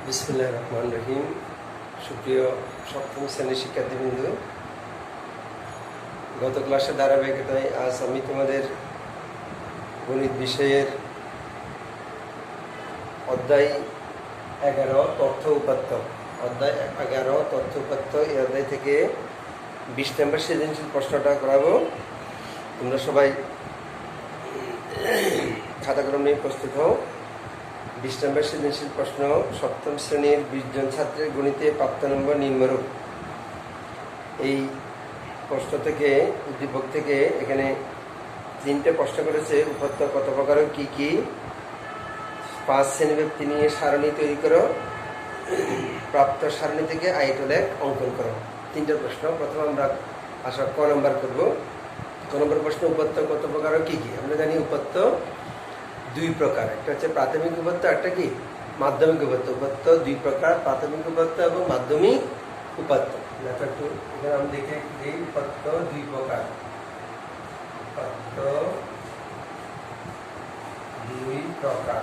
বিসমিল্লাহির রহমানির রহিম। সুপ্রিয় সপ্তম শ্রেণীর শিক্ষার্থীবৃন্দ, গত ক্লাসে ধারাবাহিকতায় আজ আমি তোমাদের গণিত বিষয়ের অধ্যায় 11 তথ্য উপাত্ত এই অধ্যায় থেকে 20 নম্বর সৃজনশীল প্রশ্নটা করাবো। তোমরা সবাই খাতা কলম নিয়ে প্রস্তুত হও। 20 নম্বর সৃজনশীল প্রশ্ন, সপ্তম শ্রেণীর 20 জন ছাত্রের গণিতে প্রাপ্ত নম্বর নিম্নরূপ। এই প্রশ্ন থেকে উদ্দীপক থেকে এখানে 3টে প্রশ্ন করেছে। উপাত্ত কত প্রকার কি কি, 5 শ্রেণীব্যাপ্তি নিয়ে সারণী তৈরি করো, প্রাপ্ত সারণী থেকে আয়তলেখ অঙ্কন করো। 3টে প্রশ্ন। প্রথমে আমরা ক নম্বর করবো। ক নম্বর প্রশ্ন, উপাত্ত কত প্রকার কি কি। আমরা জানি উপাত্ত 2 প্রকার, একটা হচ্ছে প্রাথমিক উপাত্ত, একটা কি মাধ্যমিক উপাত্ত। উপাত্ত 2 প্রকার, প্রাথমিক উপাত্ত এবং মাধ্যমিক উপাত্ত। এখানে আমি দেখে এই উপাত্ত 2 প্রকার, উপাত্ত 2 প্রকার,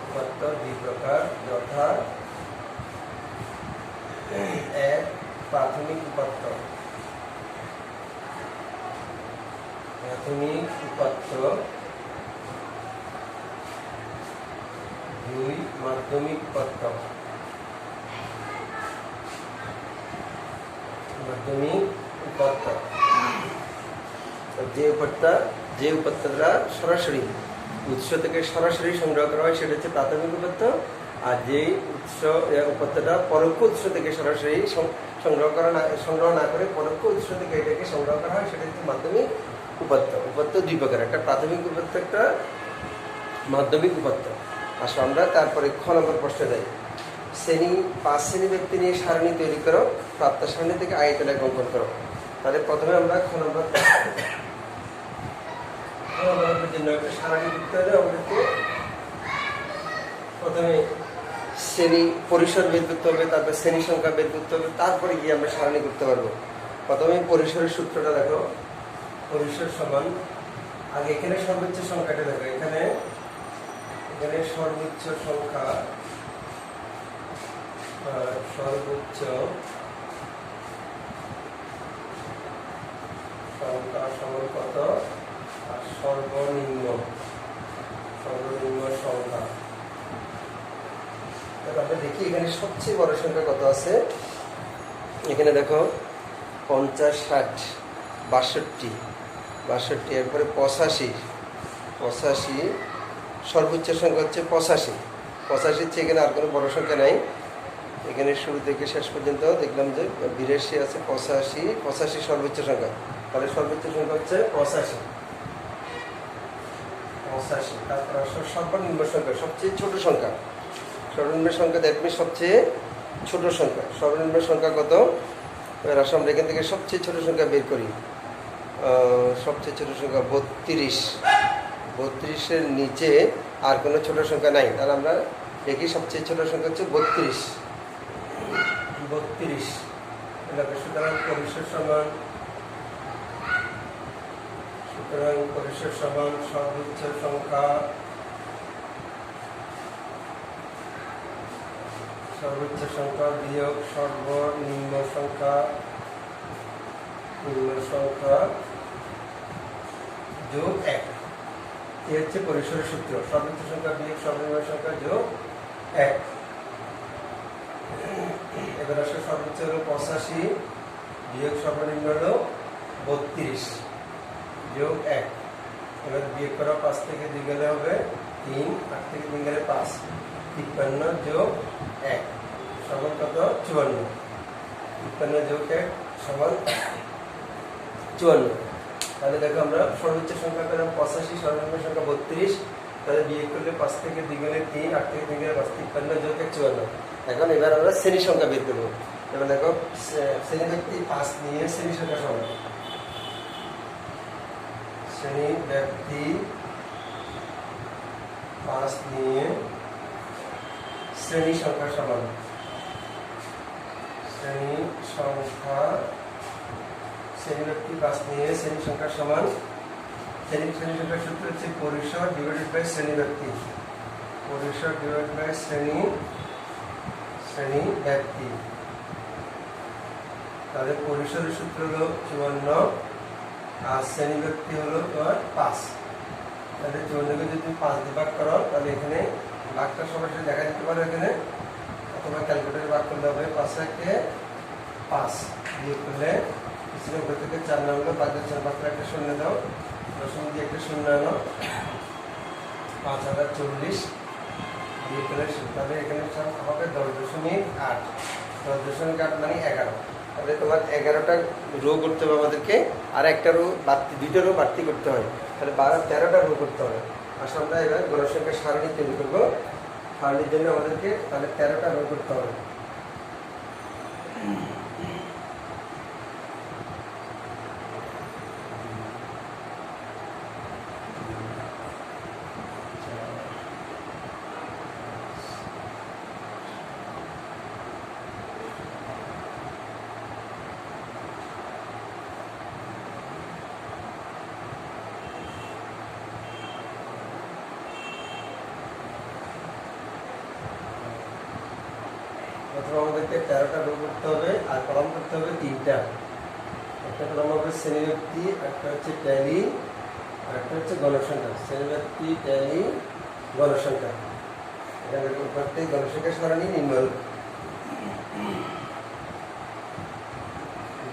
উপাত্ত 2 প্রকার যথা 1 প্রাথমিক উপাত্ত, প্রাথমিক উপাত্ত, 2 মাধ্যমিক উপাত্ত। মাধ্যমিক উপাত্ত যে উপাত্তটা সরাসরি উৎস থেকে সরাসরি সংগ্রহ করা হয় সেটা হচ্ছে প্রাথমিক উপাত্ত। আর যে উপাত্তটা পরোক্ষ উৎস থেকে সরাসরি সংগ্রহ না করে পরোক্ষ উৎস থেকে এটাকে সংগ্রহ করা হয় সেটা হচ্ছে মাধ্যমিক উপাত্ত। উপাত্ত 2 প্রকার, একটা প্রাথমিক উপাত্ত, একটা মাধ্যমিক উপাত্ত। আসলে আমরা তারপরে খ নম্বর প্রশ্ন যাই। 5 শ্রেণী ব্যক্তি নিয়ে সারণী তৈরি করো, প্রাপ্ত সারণী থেকে আয়তলেখ অঙ্কন করো। তাহলে প্রথমে আমরা খ নম্বর জন্য একটা সারণী করতে হবে। আমাদেরকে প্রথমে শ্রেণী পরিসর বের করতে হবে, তারপর শ্রেণী সংখ্যা বের করতে হবে, তারপরে গিয়ে আমরা সারণী করতে পারবো। প্রথমে পরিসরের সূত্রটা দেখো। পরিসর সমান, আগে এখানে সর্বোচ্চ সংখ্যাটা দেখো। এখানে সর্বোচ্চ সংখ্যা, সর্বোচ্চ সংখ্যা সমান কত, আর সর্বনিম্ন সংখ্যা। আমরা দেখি এখানে সবচেয়ে বড় সংখ্যা কত আছে। এখানে দেখো 50, 60, 62, এরপরে 85, সর্বোচ্চ সংখ্যা হচ্ছে 85 চেয়ে এখানে আর কোনো বড় সংখ্যা নাই। এখানে শুরু থেকে শেষ পর্যন্ত দেখলাম যে 82 আছে, 85 সর্বোচ্চ সংখ্যা। তাহলে সর্বোচ্চ সংখ্যা হচ্ছে 85। তারপর সর্বনিম্ন সংখ্যা, সবচেয়ে ছোট সংখ্যা। সর্বনিম্ন সংখ্যা দ্যাট মিনস সবচেয়ে ছোট সংখ্যা। সর্বনিম্ন সংখ্যা কত, আমরা এখান থেকে সবচেয়ে ছোট সংখ্যা বের করি। সবচেয়ে ছোট সংখ্যা 32। নিচে আর কোনো ছোট সংখ্যা নাই। তাহলে আমরা দেখি সবচেয়ে ছোট সংখ্যা হচ্ছে 32। সুতরাং পরিসর সমান সর্বোচ্চ সংখ্যা বিয়োগ সর্বনিম্ন সংখ্যা যোগ 1। এই হচ্ছে পরিসরের সূত্র। সর্বোচ্চ সংখ্যা বিয়োগ সর্বনিম্ন সংখ্যা যোগ 1। এবার আসলে সর্বোচ্চ হলো 85 বিয়োগ সর্বনিম্ন হলো 32 যোগ 1। এবার বিয়োগ করা 5 থেকে 2 গেলে হবে 3, 8 থেকে 3 গেলে 5, 53 যোগ 1 সমান কত, 54। 53 যোগ 1 সমান 54। তাহলে দেখো আমরা সর্বোচ্চ সংখ্যা পেলাম 85, সর্বনিম্ন সংখ্যা 32। তাহলে বিয়োগ করলে 5 থেকে 2 গেলে 3, 8 থেকে 3 গেলে 5, 53 যোগ 1 54। এখন এবার আমরা শ্রেণী সংখ্যা বের করবো। এবার দেখো শ্রেণী ব্যক্তি 5 নিয়ে শ্রেণী সংখ্যা সমান, শ্রেণী ব্যক্তি 5 নিয়ে শ্রেণী সংখ্যা সমান, শ্রেণী ব্যক্তি 5 নিয়ে শ্রেণী সংখ্যা সমান শ্রেণী সংখ্যার সূত্র হচ্ছে পরিসর ডিভাইডেড বাই শ্রেণী ব্যক্তি। পরিসর ডিভাইড বাই শ্রেণী ব্যাপ্তি। তাহলে পরিসরের সূত্র হলো 54 আর শ্রেণী ব্যাপ্তি হলো তোমার 5। তাহলে 54কে যদি 5 দিয়ে ভাগ করো তাহলে এখানে ভাগটা সরাসরি দেখা যেতে পারে এখানে, অথবা ক্যালকুলেটরে ভাগ করলে হবে 5 দিয়ে করলে পিছনে উপর থেকে 4 না হলো 5 4 5 একটা শূন্য দাও, দশমিক দিয়ে একটা শূন্য আনো, 5040 দিয়ে করলে তাহলে এখানে হবে 10.8। 10.8 মানে 11। তাহলে তোমার 11টা রো করতে হবে আমাদেরকে, আর একটা রো বাড়তি, 2টা রো বাড়তি করতে হয়, তাহলে 13টা রো করতে হবে। আসলে আমরা এবার গণসংখ্যা সারণী তৈরি করবো। সারণীর জন্য আমাদেরকে তাহলে 13টা রো করতে হবে। প্রথমে আমাদেরকে 13টা রো করতে হবে, আর কলম করতে হবে 3টা। একটা কলম হবে শ্রেণীব্যাপ্তি, একটা হচ্ছে ট্যালি, আর একটা হচ্ছে গণসংখ্যা। শ্রেণীব্যাপ্তি, ট্যালি, গণসংখ্যা। এখানে প্রত্যেক গণসংখ্যা সারণী নিম্নরূপ।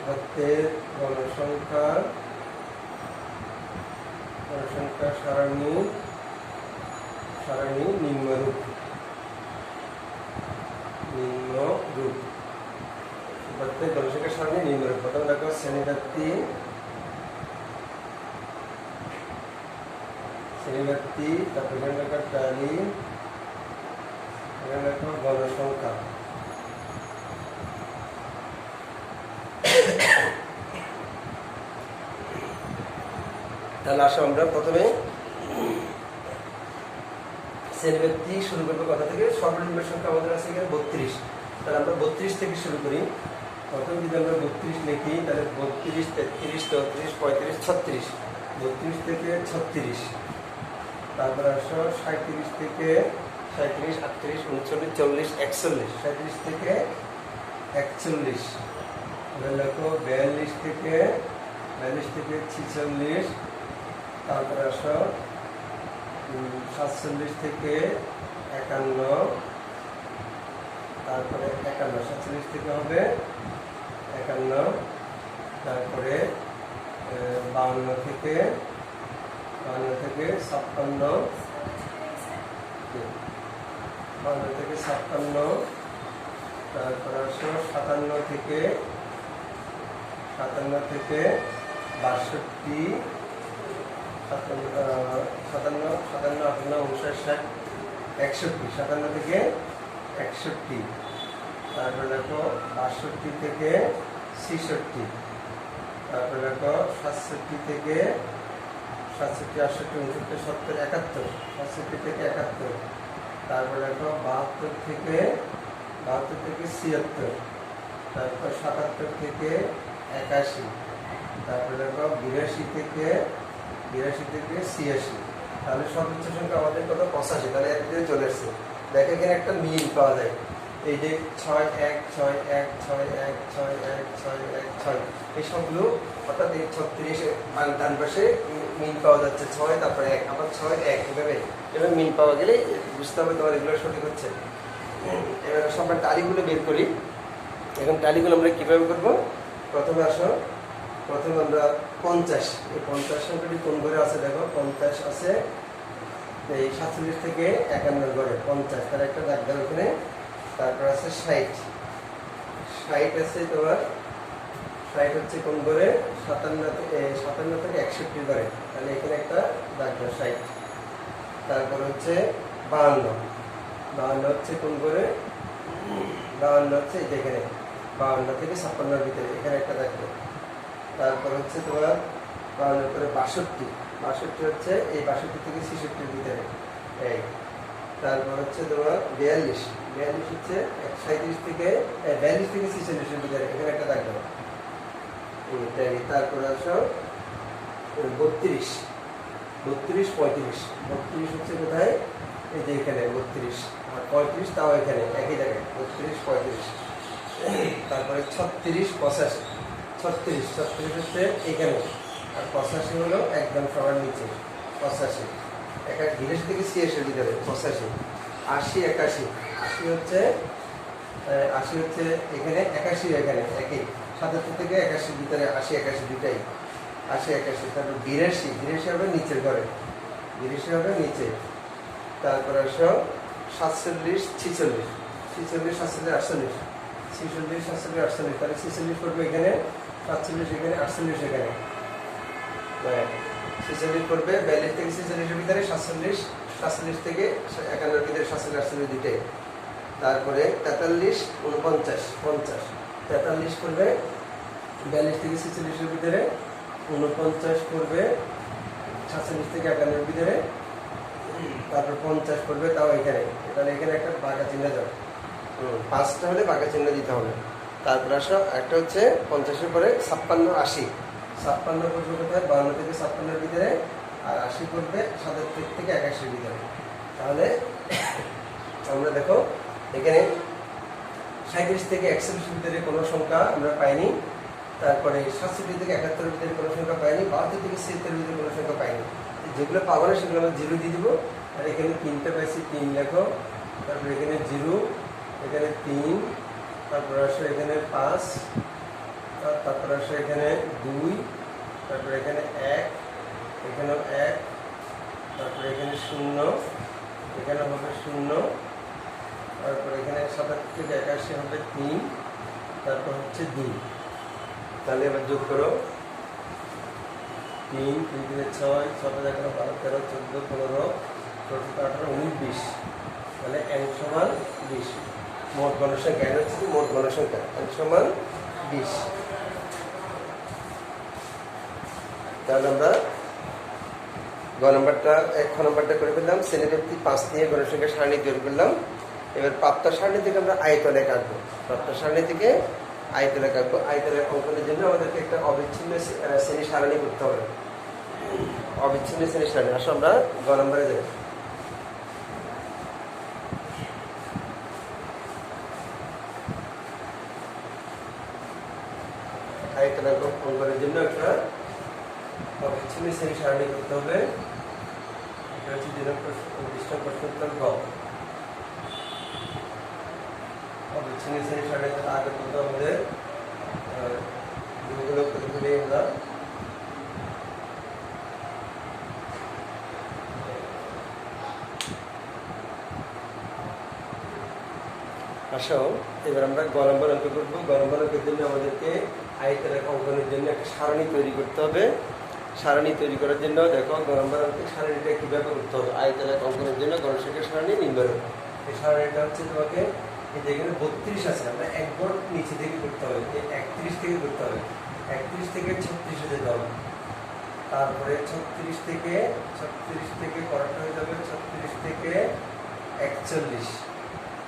প্রত্যেক গণসংখ্যা সারণী নিম্নরূপ। প্রত্যেক গণসংখ্যা সারণী নিম্নরূপ। প্রথম দেখো শ্রেণীব্যাপ্তি, তারপর এখানে দেখো ট্যালি, এখানে দেখো গণসংখ্যা। তাহলে আসো আমরা প্রথমে শ্রেণীব্যাপ্তি শুরু করবো কথা থেকে। সর্বনিম্ন সংখ্যা আমাদের আছে এখানে 32। তাহলে আমরা 32 থেকে শুরু করি। প্রথম যদি আমরা 32 লিখি তাহলে 32, 33, 34, 35, 36। 32 থেকে 36। তারপর আসো 37 থেকে 37, 38, 39, 40, 41। 37 থেকে 41। লেখো 42 থেকে 46। তারপর আসো 47 থেকে 51। তারপরে 51, 47 থেকে হবে 51। তারপরে 52 থেকে 56। 52 থেকে 56। তারপর আসো 57 থেকে 62। 57, 58, 59, 60, 61। 57 থেকে 61। তারপরে দেখো 62 থেকে 66। তারপরে দেখো 67 থেকে 67, 68, 69, 70, 71। 67 থেকে 71। তারপরে দেখো 72 থেকে 76। তারপর 77 থেকে 81। তারপরে দেখো 82 থেকে 86। তাহলে সর্বোচ্চ সংখ্যা আমাদের কত? 85। তাহলে এক দিকে চলে এসছে। দেখো এখানে একটা মিল পাওয়া যায়, এই যে 6, 1, 6, 1, 6, 1, 6, 1, 6, 1, 6। এই সবগুলো অর্থাৎ এই 36 ডান পাশে মিল পাওয়া যাচ্ছে 6, তারপরে 1, আবার 6, 1। এভাবে মিল পাওয়া গেলে বুঝতে হবে তোমার এগুলো সঠিক হচ্ছে। এবার সব টালিগুলো বের করি। এখন টালিগুলো আমরা কীভাবে করবো? প্রথমে আসো, প্রথমে আমরা 50, এই 50 সংখ্যাটি কোন ঘরে আছে দেখো। 50 আছে এই 47 থেকে 51 ঘরে 50। তার একটা দাগ দাও ওখানে। তারপর আছে 60 আছে তোমার। 60 হচ্ছে কোন ঘরে? 57 থেকে 61 ঘরে। তাহলে এখানে একটা দাগ দাও 60। তারপর হচ্ছে 52 হচ্ছে কোন ঘরে? 52 হচ্ছে যেখানে 52 থেকে 56 ভিতরে, এখানে একটা দাগ দাও। তারপর হচ্ছে তোমার 52 করে 62 হচ্ছে এই 62 থেকে 66 ভিতরে এই। তারপর হচ্ছে তোমার 42 হচ্ছে 37 থেকে 42 থেকে 46 ভিতরে, এখানে একটা দাগ দাও। তারপরে আসো 32, 35 হচ্ছে কোথায়? এই যে এখানে 32 আর 35 তাও এখানে একই জায়গায় 32 35। তারপরে 36 85, 36 হচ্ছে এখানে, আর 85 হলো একদম সবার নিচে 85। একটা ধীরে থেকে 86 ভিতরে 85, 80 81, 80 হচ্ছে 80 হচ্ছে এখানে, 81 এখানে একই, 77 থেকে 81 ভিতরে 80 81 দুটাই 80 81। তারপর 82 হবে নিচের ঘরে, 82 হবে নিচে। তারপরে আসো 47 46, 46 47 48, 46 47 48, তাহলে 46 করবে এখানে, 47 এখানে, 48 এখানে, 46 করবে 42 থেকে 46 ভিতরে 47, 47 থেকে 51 ভিতরে 47 48 দুটাই। তারপরে 43 49 50, 43 করবে 42 থেকে 46 ভিতরে, 49 করবে 47 থেকে 51 ভিতরে, তারপর 50 করবে তাও এখানে, তাহলে এখানে একটা বাঁকা চিহ্ন যাবে, 5টা হলে বাঁকা চিহ্ন দিতে হবে। তারপর আসো একটা হচ্ছে 50-এর পরে 56 80, 56 করবে কোথায় 52 থেকে 56-এর ভিতরে, আর 80 করবে 77 থেকে 81-এর ভিতরে। তাহলে আমরা দেখো এখানে 37 থেকে 41-এর ভিতরে কোনো সংখ্যা আমরা পাইনি, তারপরে 67 থেকে 71-এর ভিতরে কোনো সংখ্যা পাইনি, 72 থেকে 77-এর ভিতরে কোনো সংখ্যা পাইনি। যেগুলো পাবো না সেগুলো আমরা 0 দিয়ে দিব। আর এখানে 3টা পাইছি, 3 লেখো, তারপরে এখানে 0, এখানে 3, তারপরে আসো এখানে 5, তারপরে আসো এখানে 2, তারপরে এখানে 1, এখানেও 1, তারপরে এখানে 0, এখানে হবে 0, তারপরে এখানে 77 থেকে 81 হবে 3, তারপর হচ্ছে 2। তাহলে এবার যোগ করো, 3 3 3 6 6 11 12 13 14 15 16 18 19 20, তাহলে n সমান 20। মোট গণসংখ্যা n হচ্ছে মোট গণসংখ্যা, n সমান 20। তাহলে আমরা গ নম্বরটা 1 নম্বরটা করে ফেললাম, শ্রেণীব্যক্তি 5 নিয়ে গণসংখ্যা সারণী তৈরি করলাম। এবার প্রাপ্ত সারণী থেকে আমরা আয়তলেখ আঁকবো, প্রাপ্ত সারণী থেকে আয়তলেখ আঁকবো। আয়তলেখ অঙ্কনের জন্য আমাদেরকে একটা অবিচ্ছিন্ন শ্রেণী সারণী করতে হবে, অবিচ্ছিন্ন শ্রেণী সারণী। আসো আমরা গ নম্বরে যাই। আয়তলেখ অঙ্কনের জন্য একটা অবিচ্ছিন্ন শ্রেণী সারণী করতে হবে। এটা হচ্ছে 2 প্রশ্ন উত্তর গ। অবিচ্ছিন্ন শ্রেণী সারণীতে আগে কিন্তু আমাদের দুগুলো করে ফেলে আমরা আসো এবার আমরা গ নম্বর অঙ্ক করবো। গ নম্বর অঙ্কের জন্য আমাদেরকে আয়তলেখ অঙ্কনের জন্য একটা সারণী তৈরি করতে হবে। সারণী তৈরি করার জন্য দেখো গ নম্বর অঙ্কের সারণীটা কীভাবে করতে হবে। আয়তলেখ অঙ্কনের জন্য গণসংখ্যার সারণী নিম্নরূপ। এই সারণীটা হচ্ছে তোমাকে যেখানে 32 আছে, আমরা একবার নিচে থেকে করতে হবে, 31 থেকে করতে হবে, 31 থেকে 36-এ যেতে হবে। তারপরে 36 থেকে করাটা হয়ে যাবে 36 থেকে 41।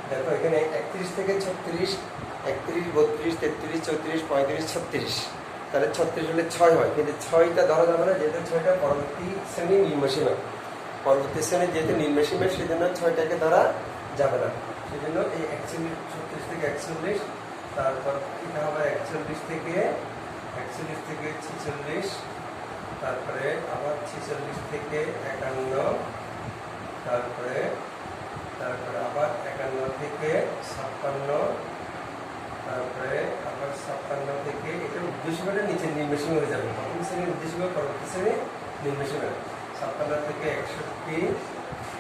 দেখো এখানে 31 থেকে 36, 31 32 33 34 35 36, তাহলে 36 হলে 6 হয়, কিন্তু 6টা ধরা যাবে না, যেহেতু 6টা পরবর্তী শ্রেণী নিম্নসীমা। পরবর্তী শ্রেণী যেহেতু নিম্নসীমা, সেজন্য 6টাকে ধরা যাবে না। সেজন্য এই 41 36 থেকে 41, তারপর এটা হবে 41 থেকে 46, তারপরে আবার 46 থেকে 51, তারপরে আবার 51 থেকে 56, তারপরে আবার 56 থেকে এটা উদ্দেশ্যটা নিচে নিম্নসীমা হয়ে যাবে। প্রথম শ্রেণীর উদ্দেশ্যমা, পরবর্তী শ্রেণী নিম্নসীমা। 56 থেকে 61,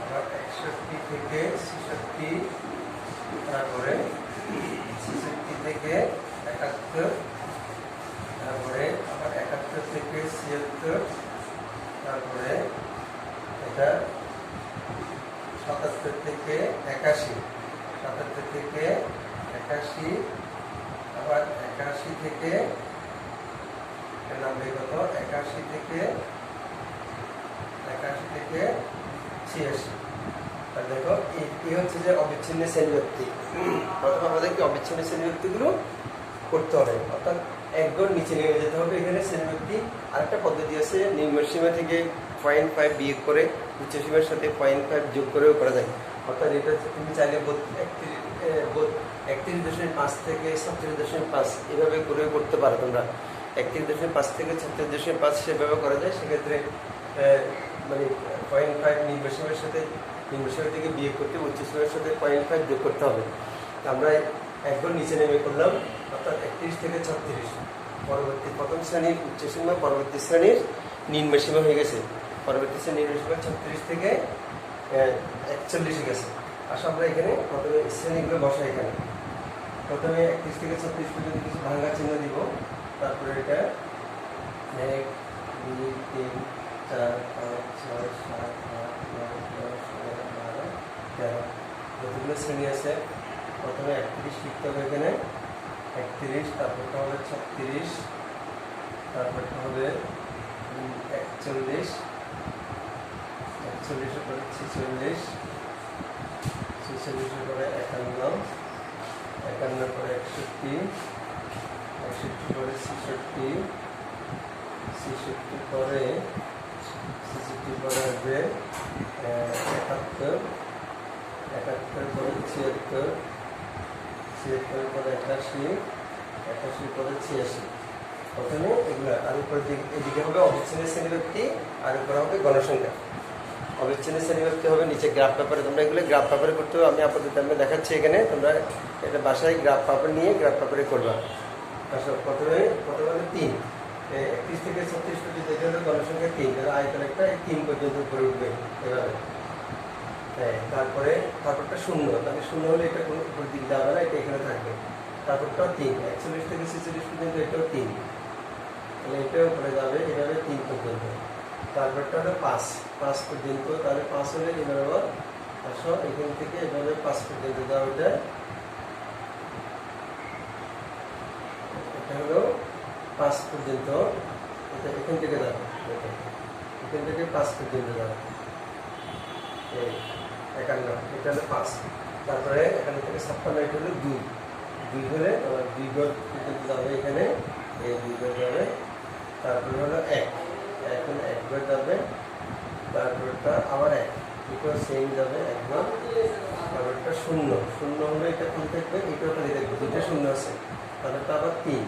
আবার 61 থেকে 66, তারপরে 66 থেকে 71, তারপরে আবার 71 থেকে 76, তারপরে এটা 77 থেকে 81, 77 থেকে 81, আবার 81 থেকে নামবে কত 81 থেকে 86। আর দেখো এই হচ্ছে যে অবিচ্ছিন্ন শ্রেণীব্যক্তি। প্রথমে আমাদেরকে অবিচ্ছিন্ন শ্রেণীব্যক্তিগুলো করতে হবে, অর্থাৎ এক গড় নিচে নেমে যেতে হবে। এখানে শ্রেণীব্যক্তি আরেকটা পদ্ধতি আছে, নিম্ন সীমা থেকে 0.5 বিয়োগ করে উচ্চ সীমার সাথে 0.5 যোগ করেও করা যায়। অর্থাৎ এটা তুমি চাইলে 31.5 থেকে 36.5 এভাবে করেও করতে পারো তোমরা। 31.5 থেকে 36.5 সেভাবে করা যায়। সেক্ষেত্রে মানে 0.5 নিম্ন সীমার সাথে নিম্ন সীমা থেকে বিয়োগ করতে উচ্চ সীমার সাথে 0.5 যোগ করতে হবে। আমরা একবার নিচে নেমে করলাম, অর্থাৎ 31 থেকে 36। পরবর্তী প্রথম শ্রেণীর উচ্চ সীমা পরবর্তী শ্রেণীর নিম্ন সীমা হয়ে গেছে। পরবর্তী শ্রেণীর নিম্ন সীমা 36 থেকে 41 গেছে। আসলে আমরা এখানে প্রথমে শ্রেণীগুলো বসাই। এখানে প্রথমে 31 থেকে 36 পর্যন্ত কিছু ভাঙা চিহ্ন দিব। তারপরে এটা 1 2 3 4 5 6 7 8 9 10 11 12 13 যতগুলো শ্রেণী আছে প্রথমে 31 লিখতে হবে। এখানে 31, তারপরটা হবে 36, তারপরটা হবে 41, 41-এর পরে 46, 46-এর পরে 51, 51-এর পরে 61, 61 পরে 66, 66 পরে 66 পরে আসবে 71, 71 পরে 76, 76 পরে 81, 81 পরে 86। প্রথমে এগুলো আর উপর এদিকে হবে অবিচ্ছিন্ন শ্রেণীব্যক্তি, আর উপরে হবে গণসংখ্যা। অবিচ্ছিন্ন শ্রেণীব্যক্তি হবে নিচে গ্রাফ পেপারে। তোমরা এগুলো গ্রাফ পেপারে করতে হবে। আমি আপাতত আমি দেখাচ্ছি এখানে, তোমরা এটা বাসায় গ্রাফ পেপার নিয়ে গ্রাফ পেপারে করবা। প্রথমে হলো 3, 31 থেকে 36 পর্যন্ত এটা হলো গণসংখ্যা 3, আয়তন একটা 3 পর্যন্ত উপরে উঠবে এভাবে। হ্যাঁ, তারপরটা 0, তাহলে 0 হলে এটা কোনো উপর দিক যাবে না, এটা এখানে থাকবে। তারপরটাও 3, 41 থেকে 46 পর্যন্ত এটাও 3, তাহলে এটাও উপরে যাবে এভাবে 3 পর্যন্ত। তারপরটা হলো 5 পর্যন্ত, তাহলে 5 হলে এভাবে আসো এখান থেকে এভাবে 5 পর্যন্ত যাও। এটা হলো 5 পর্যন্ত, এটা এখান থেকে যাবে, এখান থেকে 5 পর্যন্ত যাবে 51, এটা হলো 5। তারপরে এখান থেকে 56, এটা হলো 2 হলে 2 গড় পর্যন্ত যাবে। এখানে এই 2 গড় যাবে। তারপরে হলো 1, এখন 1 গড় যাবে। তারপরটা আবার 1, এটাও সেম যাবে 1 গড়। তারপরটা 0 হলে এটা কোন থাকবে, এটাও খালি থাকবে, দুটো 0 আছে। তারপরটা আবার 3,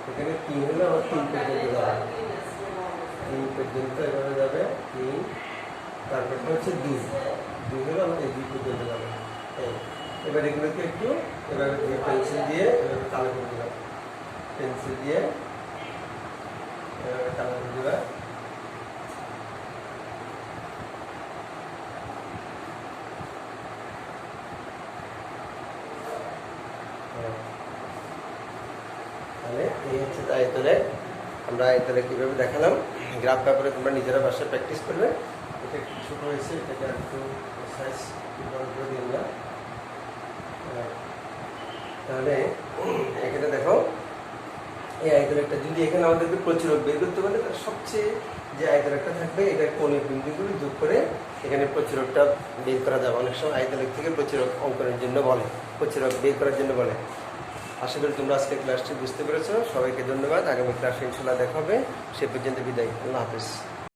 এখানে 3 হলে আবার 3 পর্যন্ত যাবে, 3 পর্যন্ত এভাবে যাবে 3। তারপরটা হচ্ছে 2 হলে আমাদের 2 পর্যন্ত যাবে। এবার এগুলোকে একটু এভাবে পেন্সিল দিয়ে এভাবে কালো করে দেবে, পেন্সিল দিয়ে এভাবে কালো করে দেবে। তাহলে এই হচ্ছে আয়তলে, আমরা আয়তলে কীভাবে দেখালাম গ্রাফ পেপারে। তোমরা নিজেরা বাসায় প্র্যাকটিস করবে। এটা একটু ছোটো হয়েছে, এটাকে একটু সাইজ বড় করে দিন না। তাহলে এখানে দেখো এই আয়তলেখটা যদি এখানে আমাদেরকে প্রচুরক বের করতে বলে, তাহলে সবচেয়ে যে আয়তলেখটা থাকবে এটা কোণের বিন্দুগুলো যোগ করে এখানে প্রচুরকটা বের করা যাবে। অনেক সময় আয়তলেখ থেকে প্রচুরক অঙ্কনের জন্য বলে, প্রচুরক বের করার জন্য বলে। আশা করি তোমরা আজকে ক্লাসটি বুঝতে পেরেছো। সবাইকে ধন্যবাদ। আগামী ক্লাসে ইনশাআল্লাহ দেখা হবে। সে পর্যন্ত বিদায়। আল্লাহ হাফেজ।